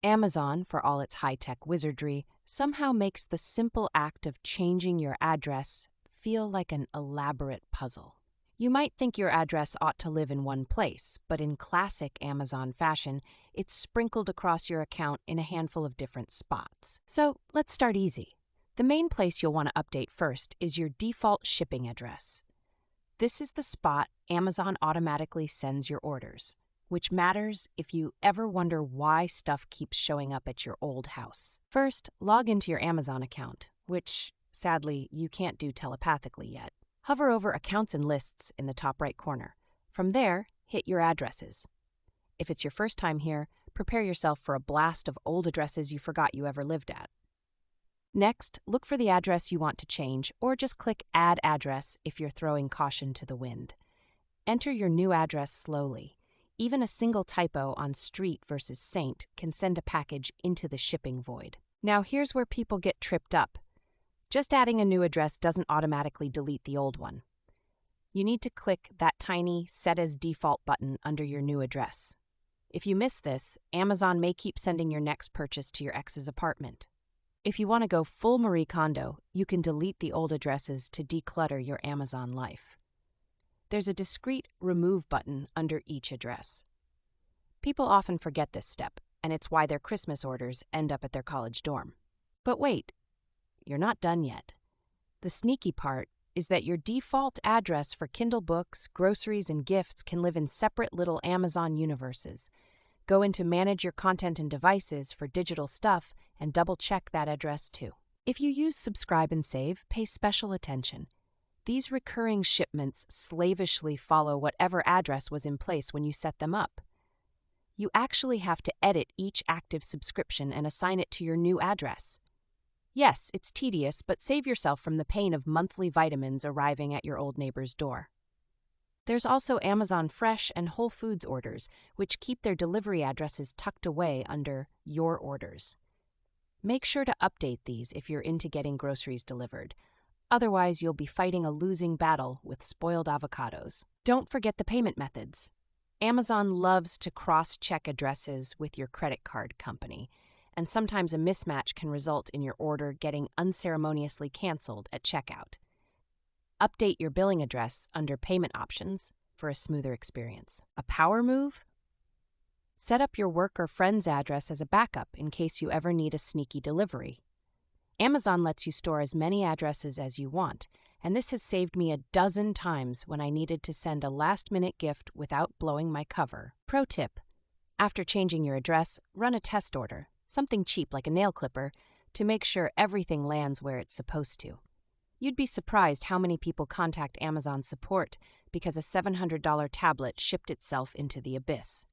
Amazon, for all its high-tech wizardry, somehow makes the simple act of changing your address feel like an elaborate puzzle. You might think your address ought to live in one place, but in classic Amazon fashion, it's sprinkled across your account in a handful of different spots. So let's start easy. The main place you'll want to update first is your default shipping address. This is the spot Amazon automatically sends your orders, which matters if you ever wonder why stuff keeps showing up at your old house. First, log into your Amazon account, which, sadly, you can't do telepathically yet. Hover over Accounts and Lists in the top right corner. From there, hit your addresses. If it's your first time here, prepare yourself for a blast of old addresses you forgot you ever lived at. Next, look for the address you want to change, or just click Add Address if you're throwing caution to the wind. Enter your new address slowly. Even a single typo on street versus saint can send a package into the shipping void. Now here's where people get tripped up. Just adding a new address doesn't automatically delete the old one. You need to click that tiny Set as Default button under your new address. If you miss this, Amazon may keep sending your next purchase to your ex's apartment. If you want to go full Marie Kondo, you can delete the old addresses to declutter your Amazon life. There's a discreet Remove button under each address. People often forget this step, and it's why their Christmas orders end up at their college dorm. But wait, you're not done yet. The sneaky part is that your default address for Kindle books, groceries, and gifts can live in separate little Amazon universes. Go into Manage Your Content and Devices for digital stuff and double-check that address too. If you use Subscribe and Save, pay special attention. These recurring shipments slavishly follow whatever address was in place when you set them up. You actually have to edit each active subscription and assign it to your new address. Yes, it's tedious, but save yourself from the pain of monthly vitamins arriving at your old neighbor's door. There's also Amazon Fresh and Whole Foods orders, which keep their delivery addresses tucked away under Your Orders. Make sure to update these if you're into getting groceries delivered. Otherwise, you'll be fighting a losing battle with spoiled avocados. Don't forget the payment methods. Amazon loves to cross-check addresses with your credit card company, and sometimes a mismatch can result in your order getting unceremoniously canceled at checkout. Update your billing address under Payment Options for a smoother experience. A power move? Set up your work or friend's address as a backup in case you ever need a sneaky delivery. Amazon lets you store as many addresses as you want, and this has saved me a dozen times when I needed to send a last-minute gift without blowing my cover. Pro tip: after changing your address, run a test order, something cheap like a nail clipper, to make sure everything lands where it's supposed to. You'd be surprised how many people contact Amazon support because a $700 tablet shipped itself into the abyss.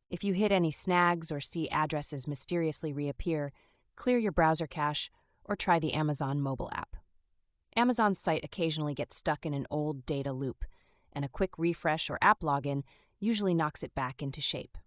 If you hit any snags or see addresses mysteriously reappear, clear your browser cache or try the Amazon mobile app. Amazon's site occasionally gets stuck in an old data loop, and a quick refresh or app login usually knocks it back into shape.